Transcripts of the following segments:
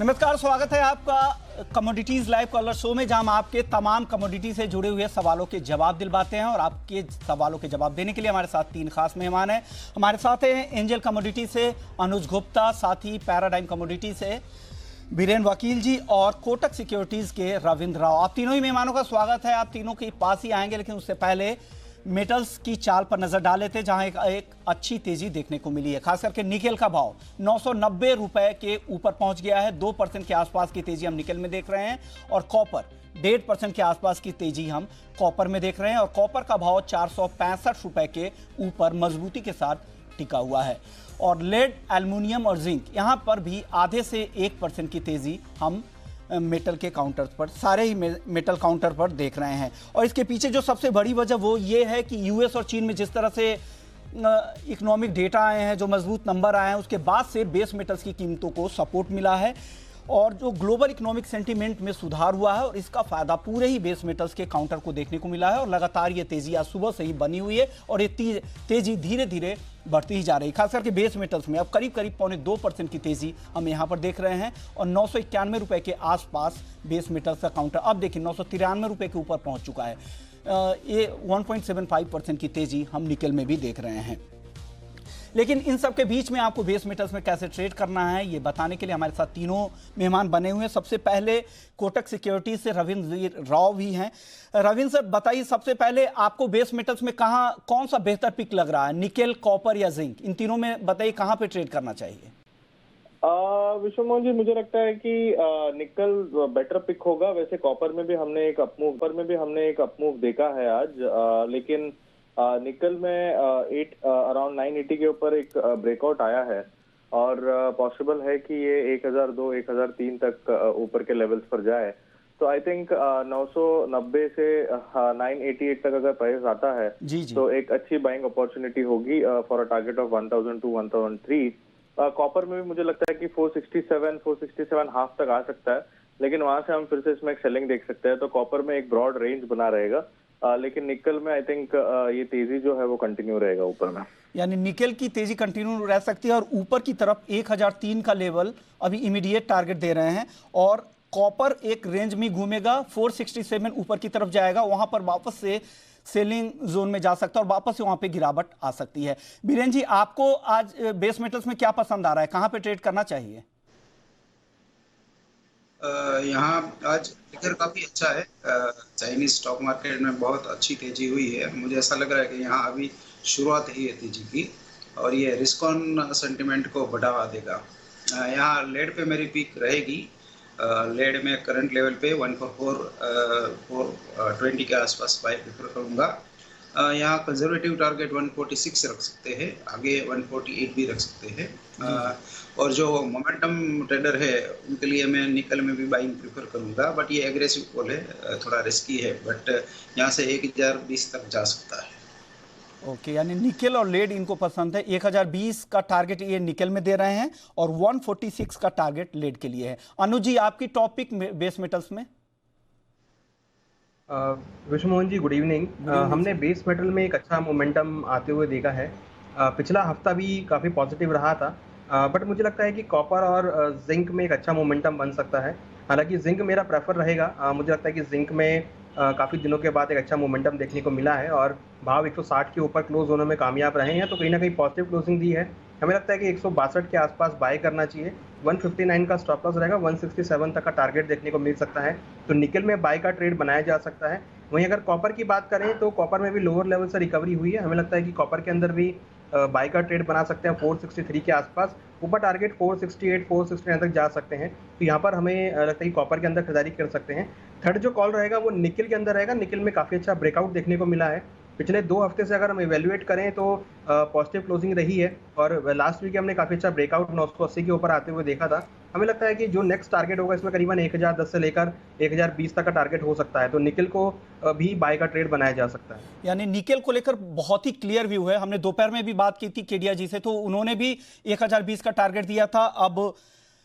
नमस्कार, स्वागत है आपका कमोडिटीज लाइव कॉलर शो में, जहां हम आपके तमाम कमोडिटी से जुड़े हुए सवालों के जवाब दिलवाते हैं। और आपके सवालों के जवाब देने के लिए हमारे साथ 3 खास मेहमान हैं। हमारे साथ हैं एंजल कमोडिटी से अनुज गुप्ता, साथ ही पैराडाइम कमोडिटी से बीरेन वकील जी और कोटक सिक्योरिटीज के रविंद्र राव। आप तीनों ही मेहमानों का स्वागत है। आप तीनों के पास ही आएंगे, लेकिन उससे पहले मेटल्स की चाल पर नजर डाले थे, जहां एक अच्छी तेजी देखने को मिली है। खास करके निकेल का भाव 990 रुपए के ऊपर पहुंच गया है। 2% के आसपास की तेजी हम निकेल में देख रहे हैं और कॉपर 1.5% के आसपास की तेजी हम कॉपर में देख रहे हैं। और कॉपर का भाव 465 रुपए के ऊपर मजबूती के साथ टिका हुआ है। और लेड, एल्युमिनियम और जिंक यहां पर भी आधे से 1% की तेजी हम मेटल के काउंटर पर, सारे ही मेटल काउंटर पर देख रहे हैं। और इसके पीछे जो सबसे बड़ी वजह वो ये है कि यूएस और चीन में जिस तरह से इकोनॉमिक डेटा आए हैं, जो मजबूत नंबर आए हैं, उसके बाद से बेस मेटल्स की कीमतों को सपोर्ट मिला है और जो ग्लोबल इकोनॉमिक सेंटीमेंट में सुधार हुआ है, और इसका फायदा पूरे ही बेस मेटल्स के काउंटर को देखने को मिला है। और लगातार ये तेजी आज सुबह से ही बनी हुई है और ये तेजी धीरे धीरे बढ़ती ही जा रही है। खास करके बेस मेटल्स में अब करीब 2.25% की तेजी हम यहाँ पर देख रहे हैं। और 991 रुपए के आसपास बेस मेटल्स का काउंटर अब देखिए 993 रुपए के ऊपर पहुंच चुका है। ये 1.75% की तेजी हम निकेल में भी देख रहे हैं। लेकिन इन सब के बीच में आपको बेस मेटल्स में कैसे ट्रेड करना है, ये बताने के लिए हमारे साथ तीनों मेहमान बने हुए हैं। सबसे पहले कोटक सिक्योरिटी से रविंद्र राव भी हैं। रविंद्र सर, बताइए सबसे पहले आपको बेस मेटल्स में कौन सा बेहतर पिक लग रहा है, निकेल, कॉपर या जिंक? इन तीनों में बताइए कहाँ पे ट्रेड करना चाहिए। विश्व मोहन जी, मुझे लगता है कि निकल बेटर पिक होगा। वैसे कॉपर में भी हमने एक अपमूव देखा है आज, लेकिन निकल में अराउंड 980 के ऊपर एक ब्रेकआउट आया है और पॉसिबल है कि ये 1002, 1003 तक ऊपर के लेवल्स पर जाए। तो आई थिंक 990 से 988 तक अगर प्राइस आता है तो एक अच्छी बाइंग अपॉर्चुनिटी होगी for a target of 1002, 1003। Copper में भी मुझे लगता है कि 467 हाफ तक आ सकता है, लेकिन वहां से हम फिर से इसमें एक सेलिंग देख सकते हैं। तो कॉपर में एक ब्रॉड रेंज बना रहेगा, लेकिन निकल में आई थिंक ये तेजी जो है वो कंटिन्यू रहेगा ऊपर में। यानी निकेल की तेजी कंटिन्यू रह सकती है और ऊपर की तरफ 1003 का लेवल अभी इमीडिएट टारगेट दे रहे हैं। और कॉपर एक रेंज में घूमेगा, 467 ऊपर की तरफ जाएगा, वहां पर वापस से सेलिंग जोन में जा सकता है और वापस से वहां पे गिरावट आ सकती है। बीरेन जी, आपको आज बेस मेटल्स में क्या पसंद आ रहा है, कहां पे ट्रेड करना चाहिए? यहाँ आज फिगर काफी अच्छा है। चाइनीज स्टॉक मार्केट में बहुत अच्छी तेजी हुई है। मुझे ऐसा लग रहा है कि यहाँ अभी शुरुआत ही है तेजी की और ये रिस्क ऑन सेंटिमेंट को बढ़ावा देगा। यहाँ लेड पे मेरी पिक रहेगी। लेड में करंट लेवल पे 144.20 के आसपास बाय प्रेफर करूँगा। यहाँ कंजर्वेटिव टारगेट 146 रख सकते हैं, आगे 148 भी रख सकते हैं। और जो मोमेंटम ट्रेडर है उनके लिए मैं निकल में भी बाइंग प्रेफर करूंगा, बट ये एग्रेसिव कॉल है, थोड़ा रिस्की है, बट यहाँ से 1020 तक जा सकता है। ओके, यानी निकेल और लेड इनको पसंद है। 1020 का टारगेट ये निकेल में दे रहे हैं और 146 का टारगेट लेड के लिए है। अनुज जी, आपकी टॉपिक बेस मेटल्स में? विश्व मोहन जी, गुड इवनिंग। हमने बेस मेटल में एक अच्छा मोमेंटम आते हुए देखा है। पिछला हफ्ता भी काफ़ी पॉजिटिव रहा था, बट मुझे लगता है कि कॉपर और जिंक में एक अच्छा मोमेंटम बन सकता है। हालांकि जिंक मेरा प्रेफर रहेगा। मुझे लगता है कि जिंक में काफ़ी दिनों के बाद एक अच्छा मोमेंटम देखने को मिला है और भाव 160 के ऊपर क्लोज होने में कामयाब रहे हैं, तो कहीं ना कहीं पॉजिटिव क्लोजिंग दी है। हमें लगता है कि 162 के आसपास बाय करना चाहिए। 159 का स्टॉप लॉस रहेगा, 167 तक का टारगेट देखने को मिल सकता है, तो निकल में बाय का ट्रेड बनाया जा सकता है। वहीं अगर कॉपर की बात करें तो कॉपर में भी लोअर लेवल से रिकवरी हुई है। हमें लगता है कि कॉपर के अंदर भी बाय का ट्रेड बना सकते हैं 463 के आसपास। ऊपर टारगेट 468, 469 तक जा सकते हैं, तो यहाँ पर हमें लगता है कि कॉपर के अंदर खरीदारी कर सकते हैं। थर्ड जो कॉल रहेगा वो निकल के अंदर रहेगा। निकल में काफ़ी अच्छा ब्रेकआउट देखने को मिला है। पिछले 2 हफ्ते से अगर हम इवेल्युएट करें तो पॉजिटिव क्लोजिंग रही है और लास्ट वीक हमने काफ़ी अच्छा ब्रेकआउट 980 के ऊपर आते हुए देखा था। हमें लगता है कि जो नेक्स्ट टारगेट होगा इसमें करीबन 1010 से लेकर 1020 तक का टारगेट हो सकता है, तो निकल को भी बाय का ट्रेड बनाया जा सकता है। यानी निकल को लेकर बहुत ही क्लियर व्यू है। हमने दोपहर में भी बात की थी केडिया जी से, तो उन्होंने भी 1020 का टारगेट दिया था। अब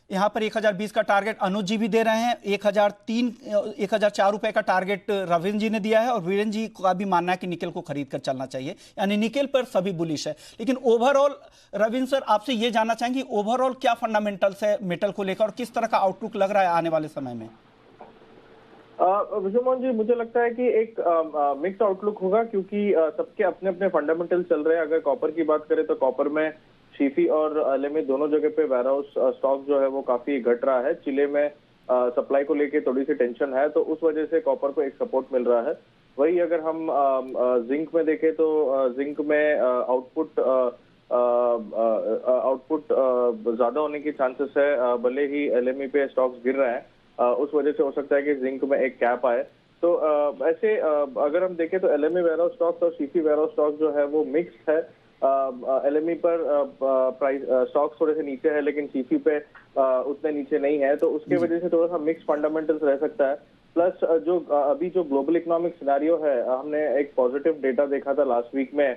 यहाँ पर 1020 का टारगेट अनुज जी भी दे रहे हैं, 1004 रुपए का टारगेट रविंद्र जी ने दिया है और वीरेंद्र जी का भी मानना है कि निकेल को खरीद कर चलना चाहिए, यानी निकेल पर सभी बुलिश है। लेकिन ओवरऑल रविंद्र सर आपसे ये जानना चाहेंगे ओवरऑल क्या फंडामेंटल्स है मेटल को लेकर और किस तरह का आउटलुक लग रहा है आने वाले समय में? विश्वमोहन जी, मुझे लगता है कि एक मिक्स आउटलुक होगा क्योंकि सबके अपने अपने फंडामेंटल चल रहे हैं। अगर कॉपर की बात करें तो कॉपर में शीफी और एलएमई दोनों जगह पे वेयरहाउस स्टॉक जो है वो काफी घट रहा है। चिले में सप्लाई को लेके थोड़ी सी टेंशन है, तो उस वजह से कॉपर को एक सपोर्ट मिल रहा है। वही अगर हम जिंक में देखें तो जिंक में आउटपुट ज्यादा होने की चांसेस है, भले ही एलएमई पे स्टॉक्स गिर रहे हैं, उस वजह से हो सकता है कि जिंक में एक कैप आए। तो ऐसे अगर हम देखें तो एलएमई वेयरहाउस स्टॉक्स और शीफी वेयरहाउस स्टॉक जो है वो मिक्स्ड है। एलएमई पर प्राइस स्टॉक्स थोड़े से नीचे है लेकिन शीफी पे उतने नीचे नहीं है, तो उसके वजह से थोड़ा सा मिक्स फंडामेंटल्स रह सकता है। प्लस जो अभी जो ग्लोबल इकोनॉमिक सिनेरियो है, हमने एक पॉजिटिव डेटा देखा था लास्ट वीक में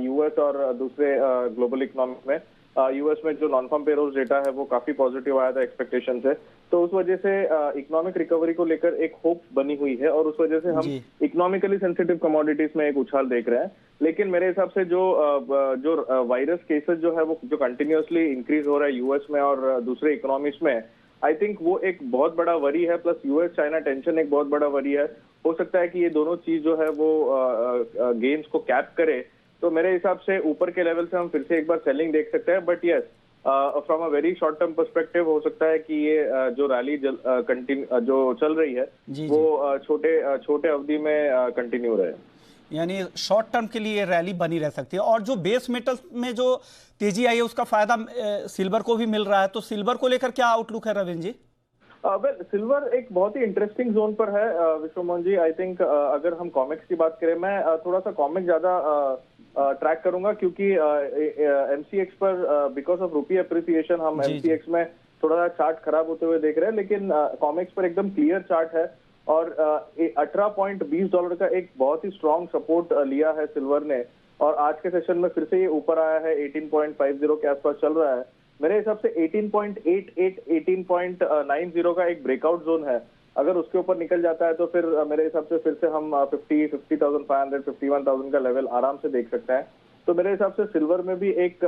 यूएस और दूसरे ग्लोबल इकोनॉमिक में। यूएस में जो नॉन फार्म पेरोल्स डेटा है वो काफी पॉजिटिव आया था एक्सपेक्टेशन से, तो उस वजह से इकोनॉमिक रिकवरी को लेकर एक होप बनी हुई है और उस वजह से हम इकोनॉमिकली सेंसिटिव कमोडिटीज में एक उछाल देख रहे हैं। लेकिन मेरे हिसाब से जो वायरस केसेस जो है वो जो कंटिन्यूअसली इंक्रीज हो रहा है यूएस में और दूसरे इकोनॉमीज में, आई थिंक वो एक बहुत बड़ा वरी है। प्लस यूएस चाइना टेंशन एक बहुत बड़ा वरी है। हो सकता है कि ये दोनों चीज जो है वो गेन्स को कैप करे, तो मेरे हिसाब से ऊपर के लेवल से हम फिर से एक बार सेलिंग देख सकते हैं। But yes, from a very short term perspective हो सकता है कि ये जो रैली जो चल रही है वो छोटे अवधि में कंटिन्यू रहे, यानी शॉर्ट टर्म के लिए रैली बनी रह सकती है। और जो बेस मेटल में जो तेजी आई है उसका फायदा सिल्वर को भी मिल रहा है, तो सिल्वर को लेकर क्या आउटलुक है रविंद्र जी? वेल, सिल्वर एक बहुत ही इंटरेस्टिंग जोन पर है विश्वमोहन जी। आई थिंक अगर हम कॉमिक्स की बात करें, मैं थोड़ा सा कॉमिक ज्यादा ट्रैक करूंगा क्योंकि एमसीएक्स पर बिकॉज ऑफ रुपी अप्रिसिएशन हम एमसीएक्स में थोड़ा सा चार्ट खराब होते हुए देख रहे हैं, लेकिन कॉमिक्स पर एकदम क्लियर चार्ट है और $18.20 का एक बहुत ही स्ट्रॉन्ग सपोर्ट लिया है सिल्वर ने और आज के सेशन में फिर से ये ऊपर आया है, 18.50 के आसपास चल रहा है। मेरे हिसाब से 18.88, 18.90 का एक ब्रेकआउट जोन है। अगर उसके ऊपर निकल जाता है तो फिर मेरे हिसाब से फिर से हम 50,500, 51,000 का लेवल आराम से देख सकते हैं। तो मेरे हिसाब से सिल्वर में भी एक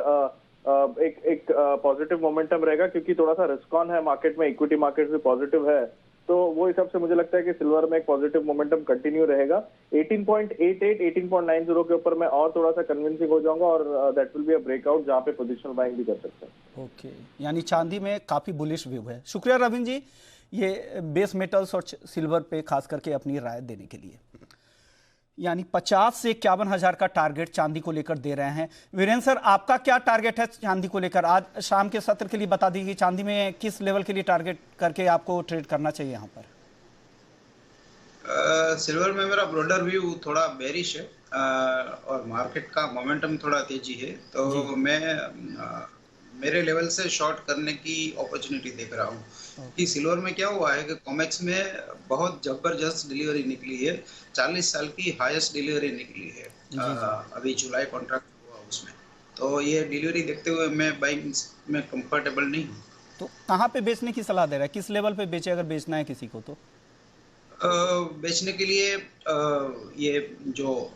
पॉजिटिव मोमेंटम रहेगा क्योंकि थोड़ा सा रिस्क ऑन है मार्केट में, इक्विटी मार्केट भी पॉजिटिव है, तो वो हिसाब से मुझे लगता है कि सिल्वर में एक पॉजिटिव मोमेंटम कंटिन्यू रहेगा। 18.88, 18.90 के ऊपर मैं और थोड़ा सा कन्विंसिंग हो जाऊंगा और that will be a breakout जहां पे पोजिशनल बाइंग भी कर सकते हैं। ओके, यानी चांदी में काफी बुलिश व्यू है। शुक्रिया रविंद्र जी, ये बेस मेटल्स और सिल्वर पे खास करके अपनी राय देने के लिए। यानी 50 से 51 हजार का टारगेट चांदी को लेकर दे रहे हैं। वीरेंद्र सर, आपका क्या टारगेट है चांदी को लेकर? आज शाम के सत्र के लिए बता दीजिए चांदी में किस लेवल के लिए टारगेट करके आपको ट्रेड करना चाहिए यहाँ पर? सिल्वर में मेरा ब्रॉडर व्यू थोड़ा बेरिश है और मार्केट का मोमेंटम थोड़ा तेजी है, तो मैं मेरे लेवल से शॉर्ट करने की अपॉर्चुनिटी देख रहा हूँ कि सिल्वर में क्या हुआ है कि कॉमेक्स में बहुत जबरदस्त डिलीवरी निकली है, 40 साल की हाईएस्ट डिलीवरी निकली है अभी जुलाई कॉन्ट्रैक्ट हुआ उसमें, तो ये डिलीवरी देखते हुए मैं बाइंग में कंफर्टेबल नहीं हूँ। तो कहाँ पे बेचने की सलाह दे रहा है, किस लेवल पे बेचे अगर बेचना है किसी को? तो बेचने के लिए ये जो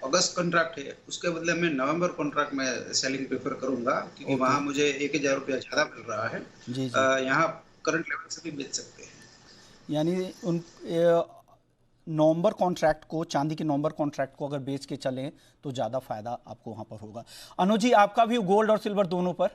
अगस्त कॉन्ट्रैक्ट है उसके बदले में नवंबर कॉन्ट्रैक्ट में सेलिंग प्रेफर करूंगा क्योंकि वहां मुझे 1,000 रुपया ज्यादा मिल रहा है। यहाँ करंट लेवल से भी बेच सकते हैं। यानी उन नवंबर कॉन्ट्रैक्ट को, चांदी के नवंबर कॉन्ट्रैक्ट को अगर बेच के चलें तो ज़्यादा फायदा आपको वहाँ पर होगा। अनुज जी, आपका व्यू गोल्ड और सिल्वर दोनों पर?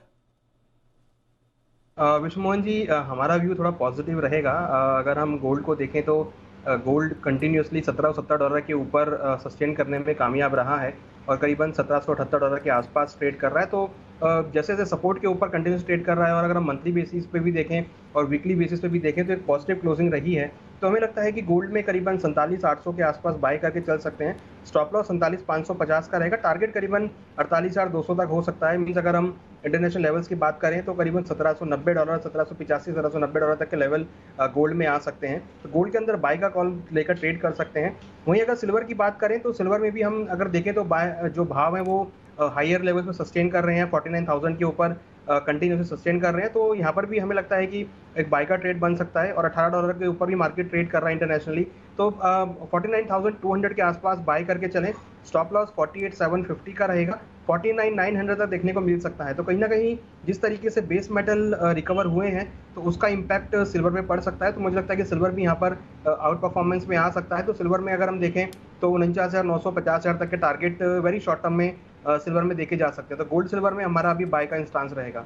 विश्वमोहन जी, हमारा व्यू थोड़ा पॉजिटिव रहेगा। अगर हम गोल्ड को देखें तो गोल्ड कंटिन्यूसली $1770 के ऊपर सस्टेन करने में कामयाब रहा है और करीबन $1778 के आसपास ट्रेड कर रहा है। तो जैसे जैसे सपोर्ट के ऊपर कंटिन्यूस ट्रेड कर रहा है और अगर हम मंथली बेसिस पे भी देखें और वीकली बेसिस पे भी देखें तो एक पॉजिटिव क्लोजिंग रही है। तो हमें लगता है कि गोल्ड में करीबन 47,800 के आसपास बाय करके चल सकते हैं। स्टॉप लॉस 47,550 का रहेगा, टारगेट करीबन 48,200 तक हो सकता है। मीन्स अगर हम इंटरनेशनल लेवल्स की बात करें तो करीबन $1,790, $1,785, $1,790 तक के लेवल गोल्ड में आ सकते हैं। तो गोल्ड के अंदर बाय का कॉल लेकर ट्रेड कर सकते हैं। वहीं अगर सिल्वर की बात करें तो सिल्वर में भी हम अगर देखें तो बाय जो भाव है वो हायर लेवल पे सस्टेन कर रहे हैं। 49,000 के ऊपर कंटिन्यूसली सस्टेन कर रहे हैं, तो यहाँ पर भी हमें लगता है कि एक बाय का ट्रेड बन सकता है। और $18 के ऊपर भी मार्केट ट्रेड कर रहा है इंटरनेशनली, तो 49,200 के आसपास बाय करके चलें। स्टॉप लॉस 48,750 का रहेगा, 49,900 तक देखने को मिल सकता है। तो कहीं ना कहीं जिस तरीके से बेस मेटल रिकवर हुए हैं, तो उसका इम्पैक्ट सिल्वर पे पड़ सकता है। तो मुझे लगता है कि सिल्वर भी यहाँ पर आउट परफॉर्मेंस में आ सकता है। तो सिल्वर में अगर हम देखें तो 49,900 50,000 तक के टारगेट वेरी शॉर्ट टर्म में सिल्वर में देखे जा सकते हैं। तो गोल्ड सिल्वर में हमारा अभी बाय का इंस्टांस रहेगा।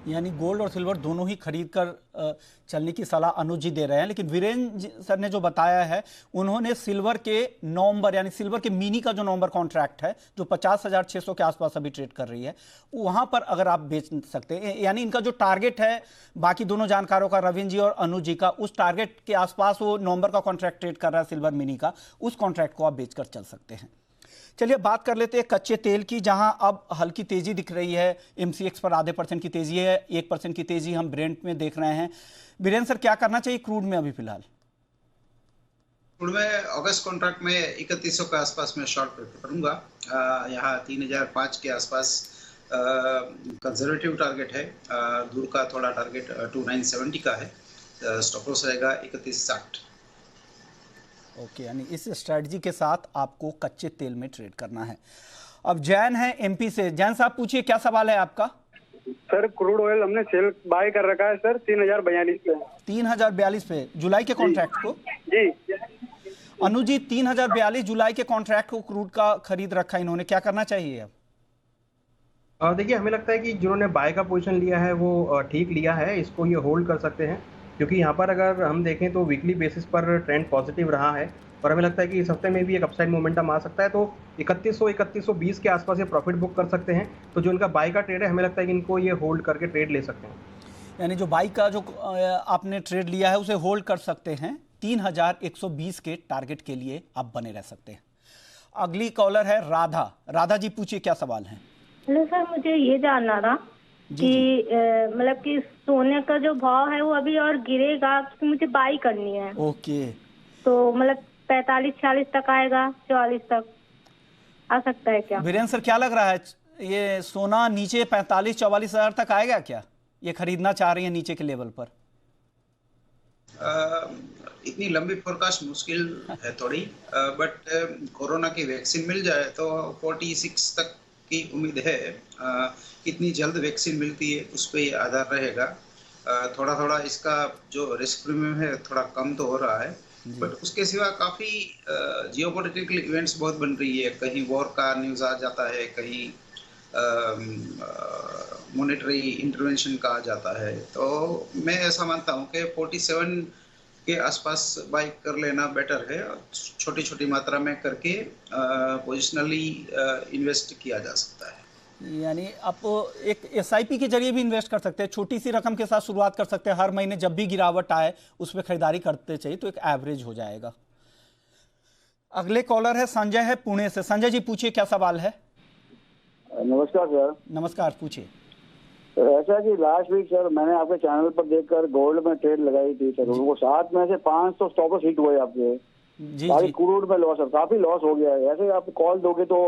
यानी गोल्ड और सिल्वर दोनों ही खरीद कर चलने की सलाह अनुज जी दे रहे हैं। लेकिन वीरेंद्र सर ने जो बताया है, उन्होंने सिल्वर के नवंबर यानी सिल्वर के मिनी का जो नवंबर कॉन्ट्रैक्ट है जो 50,600 के आसपास अभी ट्रेड कर रही है, वहां पर अगर आप बेच सकते हैं, यानी इनका जो टारगेट है बाकी दोनों जानकारों का, रविंद्र जी और अनुज जी का, उस टारगेट के आसपास वो नवंबर का कॉन्ट्रैक्ट ट्रेड कर रहा है सिल्वर मिनी का, उस कॉन्ट्रैक्ट को आप बेचकर चल सकते हैं। चलिए बात कर लेते हैं कच्चे तेल की, जहां अब हल्की तेजी दिख रही है। MCX पर आधे % की तेजी है, 1% की तेजी हम ब्रेंट में देख रहे हैं। वीरेंद्र सर, क्या करना चाहिए क्रूड में अभी फिलहाल? क्रूड में अगस्त कॉन्ट्रैक्ट में 3100 के आसपास में शॉर्ट प्रेफर करूंगा। यहाँ 3005 के आसपास कंजर्वेटिव टारगेट है। दूर का थोड़ा टारगेट 2970 का है। स्टॉप लॉस रहेगा 3160। ओके, यानी इस स्ट्रेटजी के साथ आपको कच्चे तेल में ट्रेड करना है। अब जैन है MP से। जैन साहब पूछिए, क्या सवाल है आपका? सर क्रूड ऑयल हमने सेल बाय कर रखा है सर 3042 पे। 3042 पे जुलाई के कॉन्ट्रैक्ट को? जी अनु जी, 3042 जुलाई के कॉन्ट्रैक्ट को क्रूड का खरीद रखा है इन्होंने, क्या करना चाहिए अब? देखिए, हमें लगता है कि जिन्होंने बाय का पोजीशन लिया है वो ठीक लिया है, इसको ये होल्ड कर सकते हैं। क्योंकि यहाँ पर अगर हम देखें तो वीकली बेसिस पर ट्रेंड पॉजिटिव रहा है और हमें लगता है कि इस हफ्ते में भी एक अपसाइड मोमेंटम आ सकता है। तो 3100-3120 के आसपास ये प्रॉफिट बुक कर सकते हैं। तो जो इनका बाय का ट्रेड है, हमें लगता है कि इनको ये होल्ड करके ट्रेड ले सकते हैं। यानी जो बाई का जो आपने ट्रेड लिया है उसे होल्ड कर सकते हैं। 3120 के टारगेट के लिए आप बने रह सकते हैं। अगली कॉलर है राधा। राधा जी पूछिए, क्या सवाल है? हेलो सर, मुझे ये जानना था कि मतलब कि सोने का जो भाव है वो अभी और गिरेगा, तो मुझे बाई करनी है। ओके, तो मतलब 45-46 तक आएगा, 44 तक आ सकता है क्या? वीरेंद्र सर, क्या लग रहा है, ये सोना नीचे 45-44 हज़ार तक आएगा क्या? ये खरीदना चाह रही है नीचे के लेवल पर? इतनी लंबी फोरकास्ट मुश्किल है थोड़ी, बट कोरोना की वैक्सीन मिल जाए तो 46 तक की उम्मीद है। कितनी जल्द वैक्सीन मिलती है उस पर आधार रहेगा। थोड़ा थोड़ा इसका जो रिस्क प्रीमियम है थोड़ा कम तो हो रहा है, बट उसके सिवा काफ़ी जियोपॉलिटिकल इवेंट्स बहुत बन रही है। कहीं वॉर का न्यूज़ आ जाता है, कहीं मॉनेटरी इंटरवेंशन का आ जाता है। तो मैं ऐसा मानता हूँ कि 47 के आसपास बाई कर लेना बेटर है। छोटी छोटी मात्रा में करके पोजिशनली इन्वेस्ट किया जा सकता है। यानी आप एक SIP के जरिए भी इन्वेस्ट कर सकते हैं। छोटी सी रकम के साथ शुरुआत कर सकते हैं। हर महीने जब भी गिरावट आए उस पर खरीदारी करते चाहिए, तो एक एवरेज हो जाएगा। अगले कॉलर है संजय है पुणे से। संजय जी पूछिए, क्या सवाल है? नमस्कार सर। नमस्कार, पूछिए। ऐसा कि लास्ट वीक सर मैंने आपके चैनल पर देखकर गोल्ड में ट्रेड लगाई थी सर, वो 7 में से 500 स्टॉप लॉस हिट हुए आपके। सारी क्रूड में लॉस, सर काफी लॉस हो गया है। ऐसे आप कॉल दोगे तो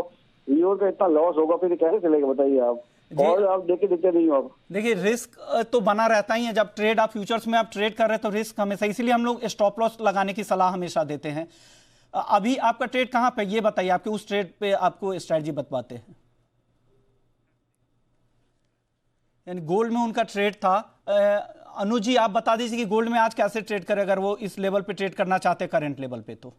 ईओ का इतना लॉस होगा, फिर कैसे चलेगा बताइए आप? और आप देखते नहीं हो आप? देखिए, रिस्क तो बना रहता ही है। जब ट्रेड आप फ्यूचर्स में आप ट्रेड कर रहे हैं तो रिस्क हमेशा, इसीलिए हम लोग स्टॉप लॉस लगाने की सलाह हमेशा देते हैं। अभी आपका ट्रेड कहाँ पे, ये बताइए, आपके उस ट्रेड पे आपको स्ट्रेटजी बतवाते हैं। यानी गोल्ड में उनका ट्रेड था। अनुज जी, आप बता दीजिए कि गोल्ड में आज कैसे ट्रेड करें अगर वो इस लेवल पे ट्रेड करना चाहते हैं, करंट लेवल पे। तो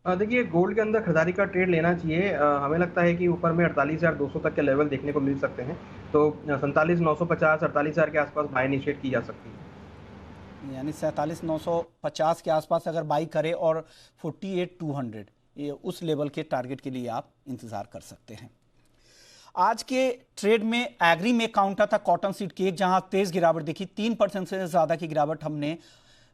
देखिए, गोल्ड के अंदर खरीदारी का ट्रेड लेना चाहिए। हमें लगता है कि ऊपर में 48,200 तक के लेवल देखने को मिल सकते हैं। तो 47,950 48,000 के आसपास बाय इनिशिएट की जा सकती है। यानी 47,950 के आसपास अगर बाई करे और 48,200 ये उस लेवल के टारगेट के लिए आप इंतजार कर सकते हैं। आज के ट्रेड में एग्री में काउंटर था कॉटन सीड केक, जहां तेज गिरावट देखी। 3% से ज़्यादा की गिरावट हमने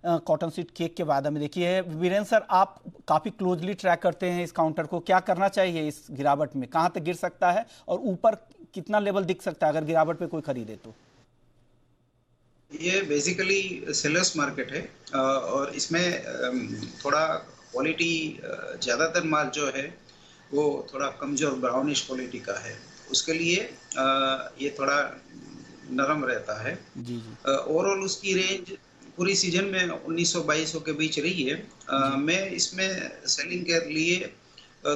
कॉटन सीड केक के वायदा में देखी है। वीरेंद्र सर, आप काफ़ी क्लोजली ट्रैक करते हैं इस काउंटर को, क्या करना चाहिए इस गिरावट में? कहाँ तक गिर सकता है और ऊपर कितना लेवल दिख सकता है अगर गिरावट पे कोई खरीदे तो? ये बेसिकली सेलर्स मार्केट है और इसमें थोड़ा क्वालिटी, ज़्यादातर माल जो है वो थोड़ा कमज़ोर ब्राउनिश क्वालिटी का है। उसके लिए ये थोड़ा नरम रहता है। जी जी ओवरऑल उसकी रेंज पूरी सीजन में 1900-2200 के बीच रही है। मैं इसमें सेलिंग के लिए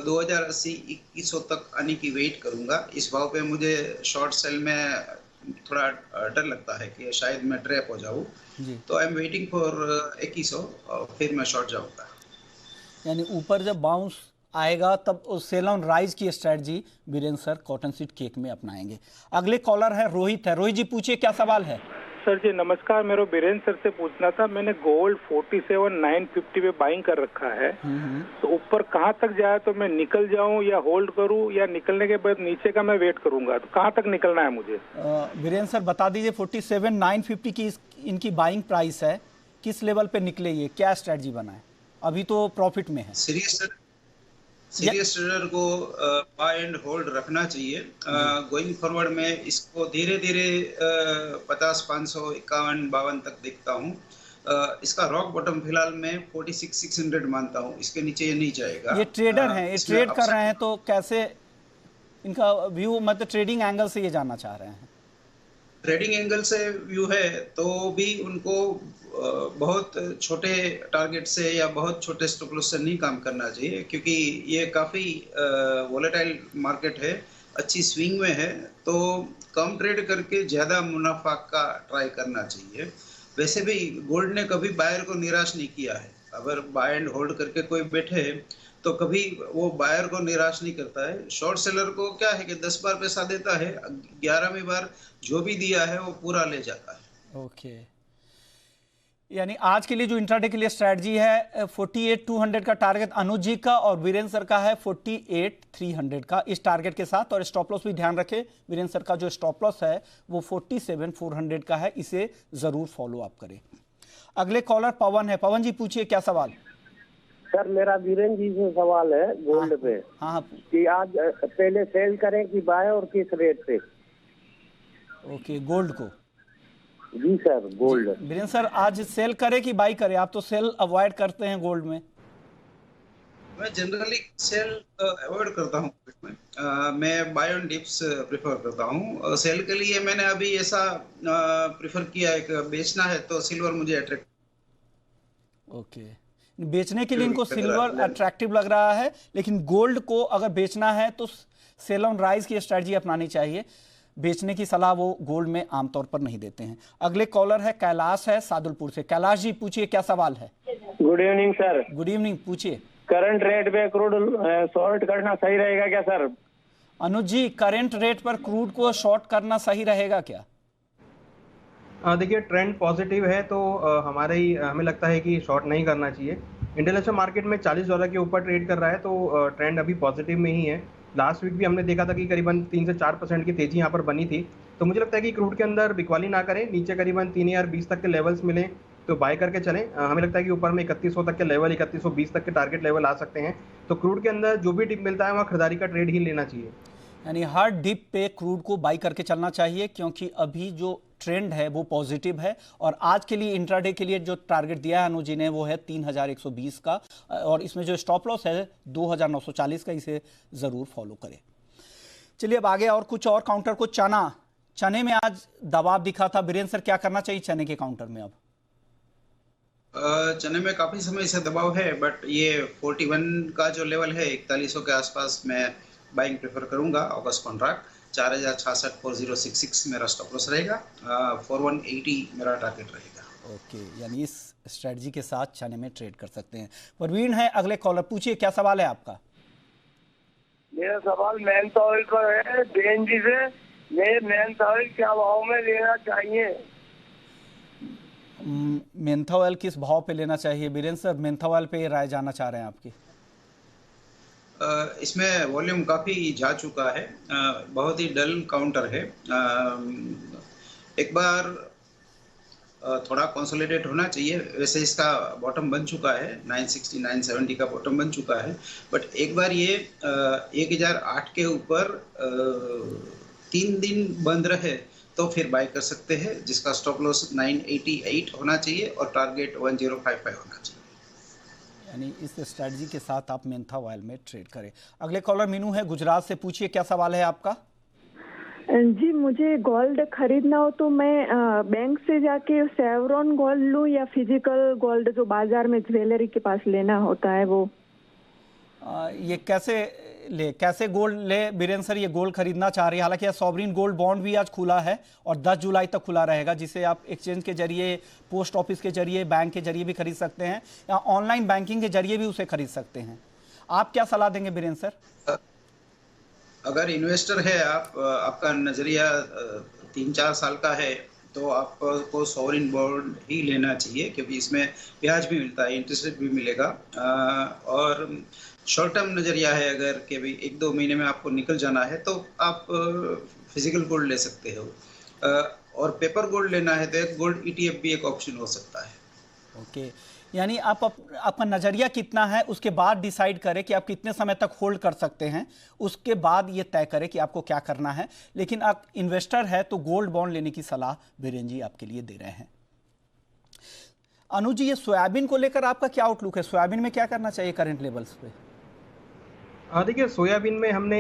2080-2100 तक आने की वेट करूंगा। इस भाव पे मुझे शॉर्ट सेल में थोड़ा डर लगता है कि शायद मैं ट्रैप हो जाऊं, जी। तो आई एम वेटिंग फॉर 2100 और फिर मैं शॉर्ट जाऊंगा। यानी ऊपर जब बाउंस आएगा तब उस सेल ऑन राइज की strategy Virendra sir cotton seed cake में अपनाएंगे। अगले कॉलर है रोहित जी, पूछिए क्या सवाल है। सर जी नमस्कार, मेरे वीरेंद्र सर से पूछना था, मैंने गोल्ड 47,950 पे बाइंग कर रखा है, तो ऊपर कहाँ तक जाए तो मैं निकल जाऊं या होल्ड करूं, या निकलने के बाद नीचे का मैं वेट करूंगा, तो कहाँ तक निकलना है मुझे? वीरेंद्र सर बता दीजिए 47,950 की इनकी बाइंग प्राइस है, किस लेवल पे निकले, ये क्या स्ट्रेटजी बनाए? अभी तो प्रॉफिट में है। सीरियस ट्रेडर को बाय एंड होल्ड रखना चाहिए। गोइंग फॉरवर्ड में इसको धीरे धीरे 50, 500, 51, 52 तक देखता हूँ। इसका रॉक बॉटम फिलहाल मैं 46,600 मानता हूँ, इसके नीचे ये नहीं जाएगा। ये ट्रेडर हैं, ये ट्रेड कर रहे हैं, तो कैसे इनका व्यू, मतलब ट्रेडिंग एंगल से ये जानना चाह रहे हैं। ट्रेडिंग एंगल से व्यू है तो भी उनको बहुत छोटे टारगेट से या बहुत छोटे स्टॉप लॉस से नहीं काम करना चाहिए, क्योंकि ये काफ़ी वोलेटाइल मार्केट है, अच्छी स्विंग में है, तो कम ट्रेड करके ज़्यादा मुनाफा का ट्राई करना चाहिए। वैसे भी गोल्ड ने कभी बायर को निराश नहीं किया है। अगर बाय एंड होल्ड करके कोई बैठे तो कभी वो बायर को निराश नहीं करता है। शॉर्ट सेलर को क्या है कि 10 बार पैसा देता है, 11वीं बार जो भी दिया है वो पूरा ले जाता है। ओके, यानी आज के लिए जो इंट्राडे के लिए स्ट्रेटजी है 48,200 का टारगेट अनुज जी का, और वीरेंद्र सर का है 48,300 का, इस टारगेट के साथ। और स्टॉप लॉस भी ध्यान रखें, वीरेंद्र सर का जो स्टॉप लॉस है वो 47,400 का है, इसे जरूर फॉलो अप करें। अगले कॉलर पवन है। पवन जी पूछिए क्या सवाल। सर मेरा वीरेंद्र जी से सवाल है गोल्ड पे। हाँ कि आज पहले सेल करें कि बाय, और किस रेट पे? ओके, गोल्ड को। जी सर, गोल्ड। वीरेंद्र सर आज सेल करे कि बाई करे? आप तो सेल अवॉइड करते हैं गोल्ड में। मैं जनरली सेल अवॉइड करता हूँ। मैं बाय ऑन डिप्स प्रेफर करता हूँ। सेल के लिए मैंने अभी ऐसा प्रेफर किया है कि बेचना है तो सिल्वर मुझे अट्रैक्ट। ओके, बेचने के लिए इनको सिल्वर अट्रैक्टिव लग रहा है, लेकिन गोल्ड को अगर बेचना है तो सेल ऑन राइज की स्ट्रेटजी अपनानी चाहिए। बेचने की सलाह वो गोल्ड में आमतौर पर नहीं देते हैं। अगले कॉलर है कैलाश है सादुलपुर से। कैलाश जी पूछिए क्या सवाल है। Good evening sir. Good evening, पूछिए। करंट रेट पे क्रूड शॉर्ट करना सही रहेगा क्या सर? अनुज जी, करंट रेट पर क्रूड को शॉर्ट करना सही रहेगा क्या? देखिए ट्रेंड पॉजिटिव है, तो हमें लगता है कि शॉर्ट नहीं करना चाहिए। इंटरनेशनल मार्केट में $40 के ऊपर ट्रेड कर रहा है, तो ट्रेंड अभी पॉजिटिव में ही है। लास्ट वीक भी हमने देखा था कि करीबन 3 से 4% की तेजी यहाँ पर बनी थी, तो मुझे लगता है कि क्रूड के अंदर बिकवाली ना करें, नीचे करीबन 3,020 तक के लेवल्स मिलें तो बाय करके चलें। हमें लगता है कि ऊपर में 3100 तक के लेवल, 3120 तक के टारगेट लेवल आ सकते हैं, तो क्रूड के अंदर जो भी डिप मिलता है वहाँ खरीदारी का ट्रेड ही लेना चाहिए। यानी हर डिप पे क्रूड को बाई करके चलना चाहिए, क्योंकि अभी जो ट्रेंड है वो पॉजिटिव है। और आज के लिए इंट्राडे के लिए जो टारगेट दिया है अनुज जी ने वो है 3,120 का, और इसमें जो स्टॉप लॉस है 2,940 का, इसे ज़रूर फॉलो करें। चलिए अब आगे और कुछ और काउंटर को चने में आज दबाव दिखा था। वीरेंद्र सर क्या करना चाहिए चने के काउंटर में? अब चने में काफी समय से दबाव है, बट ये 41 का जो लेवल है 4100 के आसपास मैं बाइंग प्रेफर करूंगा। अगस्त कॉन्ट्रैक्ट 4,066 मेरा स्टॉप लॉस रहेगा, 4180 मेरा टारगेट रहेगा। ओके, यानी इस स्ट्रेटजी के साथ चने में ट्रेड कर सकते हैं। परवीन है अगले कॉलर, पूछिए क्या सवाल है आपका। मेरा सवाल मेंथा ऑयल पर है बीएनजी से। मैं मेंथा ऑयल क्या भाव में लेना चाहिए? मेंथा ऑयल किस भाव पे लेना चाहिए? वीरेंद्र सर मेंथा ऑयल पे राय जानना चाह रहे हैं आपकी। इसमें वॉल्यूम काफ़ी जा चुका है, बहुत ही डल काउंटर है। एक बार थोड़ा कंसोलिडेट होना चाहिए। वैसे इसका बॉटम बन चुका है, 960 970 का बॉटम बन चुका है, बट एक बार ये 1008 के ऊपर 3 दिन बंद रहे तो फिर बाय कर सकते हैं, जिसका स्टॉप लॉस 988 होना चाहिए और टारगेट 1055 होना चाहिए। यानी इस स्ट्रेटजी के साथ आप मेंथा ऑयल में ट्रेड करें। अगले कॉलर मीनू है गुजरात से, पूछिए क्या सवाल है आपका। जी, मुझे गोल्ड खरीदना हो तो मैं बैंक से जाके सेवरॉन गोल्ड लूं या फिजिकल गोल्ड जो बाजार में ज्वेलरी के पास लेना होता है वो? ये कैसे गोल्ड ले बीरेन सर? ये गोल्ड खरीदना चाह रही है, हालांकि सॉवरिन गोल्ड बॉन्ड भी आज खुला है और 10 जुलाई तक खुला रहेगा, जिसे आप एक्सचेंज के जरिए, पोस्ट ऑफिस के जरिए, बैंक के जरिए भी खरीद सकते हैं या ऑनलाइन बैंकिंग के जरिए भी उसे खरीद सकते हैं। आप क्या सलाह देंगे बीरेन सर? अगर इन्वेस्टर है आपका नजरिया 3-4 साल का है तो आपको सॉवरिन बॉन्ड ही लेना चाहिए, क्योंकि इसमें ब्याज भी मिलता है, इंटरेस्ट रेट भी मिलेगा। और शॉर्ट टर्म नजरिया है अगर कि भाई 1-2 महीने में आपको निकल जाना है तो आप फिजिकल गोल्ड ले सकते हो, और पेपर गोल्ड लेना है तो एक गोल्ड ETF भी एक ऑप्शन हो सकता है। ओके, यानी आपका नज़रिया कितना है उसके बाद डिसाइड करें कि आप कितने समय तक होल्ड कर सकते हैं, उसके बाद ये तय करें कि आपको क्या करना है। लेकिन आप इन्वेस्टर है तो गोल्ड बॉन्ड लेने की सलाह बीरेन जी आपके लिए दे रहे हैं। अनुज जी, ये सोयाबीन को लेकर आपका क्या आउटलुक है? सोयाबीन में क्या करना चाहिए करंट लेवल्स पे? देखिए, सोयाबीन में हमने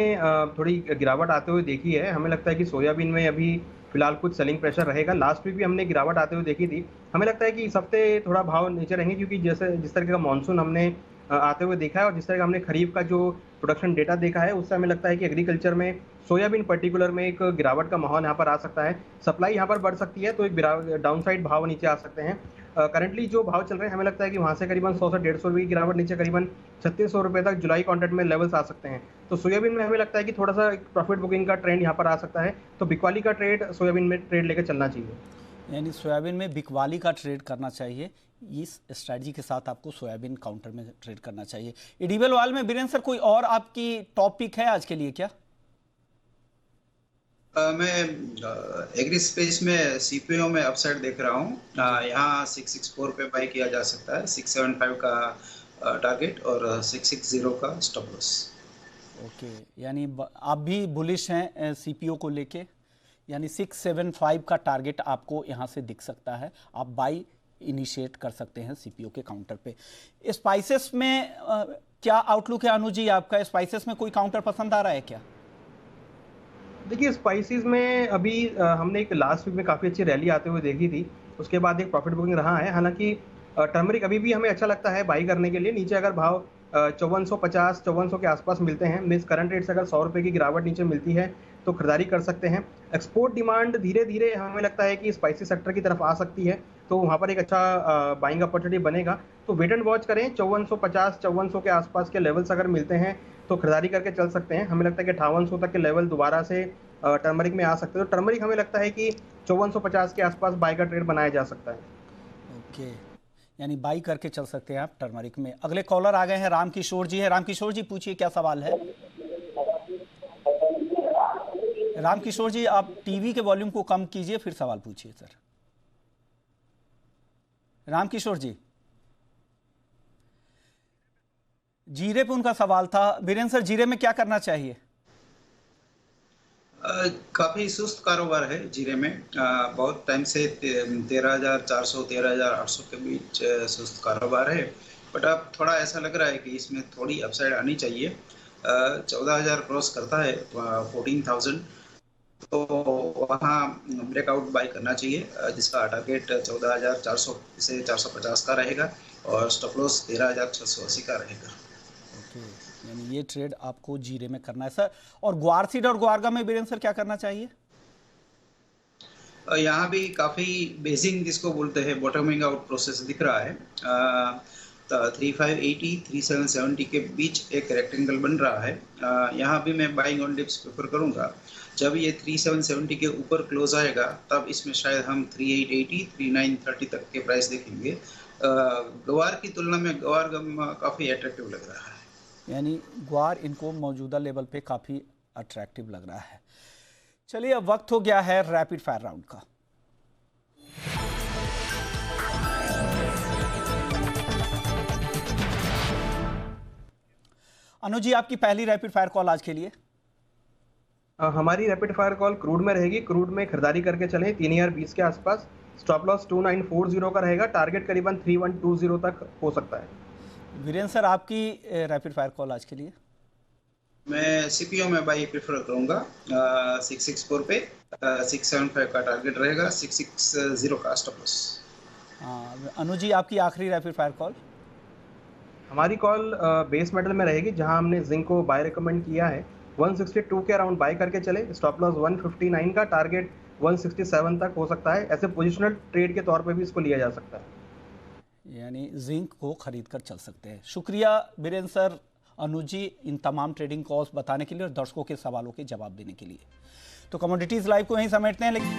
थोड़ी गिरावट आते हुए देखी है। हमें लगता है कि सोयाबीन में अभी फिलहाल कुछ सेलिंग प्रेशर रहेगा। लास्ट वीक भी हमने गिरावट आते हुए देखी थी। हमें लगता है कि इस हफ्ते थोड़ा भाव नीचे रहेंगे, क्योंकि जिस तरह का मानसून हमने आते हुए देखा है और जिस तरह का हमने खरीफ का जो प्रोडक्शन डेटा देखा है, उससे हमें लगता है कि एग्रीकल्चर में सोयाबीन पर्टिकुलर में एक गिरावट का माहौल यहाँ पर आ सकता है। सप्लाई यहाँ पर बढ़ सकती है तो एक डाउन साइड भाव नीचे आ सकते हैं। करंटली जो भाव चल रहे हैं, हमें लगता है कि वहाँ से करीबन 100 से 150 रुपये की गिरावट नीचे करीबन 3600 रुपये तक जुलाई कॉन्ट्रैक्ट में लेवल्स आ सकते हैं। तो सोयाबीन में हमें लगता है कि थोड़ा सा प्रॉफिट बुकिंग का ट्रेंड यहाँ पर आ सकता है, तो बिकवाली का ट्रेड सोयाबीन में ट्रेड लेकर चलना चाहिए। यानी सोयाबीन में बिकवाली का ट्रेड करना चाहिए। इस स्ट्रैटेजी के साथ आपको सोयाबीन काउंटर में ट्रेड करना चाहिए। एडिबल ऑयल में बीरेन सर कोई और आपकी टॉपिक है आज के लिए क्या? मैं एग्री स्पेस में CPO में अपसाइड देख रहा हूँ। यहाँ 664 पे बाई किया जा सकता है, 675 का टारगेट और 660 का स्टॉप लॉस। ओके, यानी आप भी बुलिश हैं CPO को लेके, यानी 675 का टारगेट आपको यहाँ से दिख सकता है। आप बाई इनिशिएट कर सकते हैं CPO के काउंटर पे। स्पाइसेस में क्या आउटलुक है अनुज जी आपका? स्पाइसेस में कोई काउंटर पसंद आ रहा है क्या? देखिए, स्पाइसेस में अभी हमने एक लास्ट वीक में काफ़ी अच्छी रैली आते हुए देखी थी, उसके बाद एक प्रॉफिट बुकिंग रहा है। हालांकि टर्मरिक अभी भी हमें अच्छा लगता है बाई करने के लिए। नीचे अगर भाव 5450-5400 के आसपास मिलते हैं, मीन्स करंट रेट से अगर 100 रुपये की गिरावट नीचे मिलती है तो खरीदारी कर सकते हैं। एक्सपोर्ट डिमांड धीरे धीरे हमें लगता है कि स्पाइसी सेक्टर की तरफ आ सकती है, तो वहाँ पर एक अच्छा बाइंग अपॉर्चुनिटी बनेगा। तो वेट एंड वॉच करें। 5450-5400 के आसपास के लेवल्स अगर मिलते हैं तो खरीदारी करके चल सकते हैं। हमें लगता है कि 5800 तक के लेवल दोबारा से टर्मरिक में आ सकते हैं। तो टर्मरिक हमें लगता है कि 5450 के आसपास बाई का ट्रेड बनाया जा सकता है। ओके, यानी बाई करके चल सकते हैं आप टर्मरिक में। अगले कॉलर आ गए हैं, रामकिशोर जी है। रामकिशोर जी पूछिए, क्या सवाल है? रामकिशोर जी, आप टीवी के वॉल्यूम को कम कीजिए फिर सवाल पूछिए सर। रामकिशोर जी, जीरे पे उनका सवाल था। बीरेन सर, जीरे में क्या करना चाहिए? काफी सुस्त कारोबार है जीरे में। बहुत टाइम से 13,400 13,800 के बीच सुस्त कारोबार है, बट अब थोड़ा ऐसा लग रहा है कि इसमें थोड़ी अपसाइड आनी चाहिए। 14,000 क्रॉस करता है 14,000, तो वहाँ ब्रेकआउट बाई करना चाहिए, जिसका टारगेट 14,400 से 450 का रहेगा और स्टॉप लॉस 13,680 का रहेगा। ओके, यानी ये ट्रेड आपको जीरे में करना है सर। और ग्वार सीड और ग्वारगा में बीरेन सर क्या करना चाहिए? यहाँ भी काफ़ी बेसिंग जिसको बोलते हैं बॉटमिंग आउट प्रोसेस दिख रहा है। 3580 3770 के बीच एक रेक्टेंगल बन रहा है। यहाँ भी मैं बाइंग ऑन डिप्स प्रेफर करूँगा। जब ये 3770 के ऊपर क्लोज आएगा तब इसमें शायद हम 3880 3930 तक के प्राइस देखेंगे। ग्वार की तुलना में ग्वार काफ़ी अट्रैक्टिव लग रहा है, यानी ग्वार इनको मौजूदा लेवल पे काफ़ी अट्रैक्टिव लग रहा है। चलिए, अब वक्त हो गया है रैपिड फायर राउंड का। अनुज जी, आपकी पहली रैपिड फायर कॉल आज के लिए। हमारी रैपिड फायर कॉल क्रूड में रहेगी। क्रूड में खरीदारी करके चलें 3020 के आसपास। स्टॉप लॉस 2940 का रहेगा। टारगेट करीबन 3120 तक हो सकता है। वीरेन सर, आपकी रैपिड फायर कॉल आज के लिए। मैं सीपीओ में बाई प्रेफर करूंगा 664 पे 675 का टारगेट रहेगा, 660 का स्टॉप लॉस। अनुज जी, आपकी आखिरी रैपिड फायर कॉल। हमारी कॉल बेस मेटल में रहेगी, जहां हमने जिंक को बाय रिकमेंड किया है। 162 के अराउंड बाय करके चले, स्टॉप लॉस 159 का, टारगेट 167 तक हो सकता है। ऐसे पोजिशनल ट्रेड के तौर पे भी इसको लिया जा सकता है, यानी जिंक को खरीद कर चल सकते हैं। शुक्रिया बीरेंद्र सर, अनुज जी, इन तमाम ट्रेडिंग कॉल्स बताने के लिए और दर्शकों के सवालों के जवाब देने के लिए। तो कमोडिटीज लाइव को यहीं समेटते हैं, लेकिन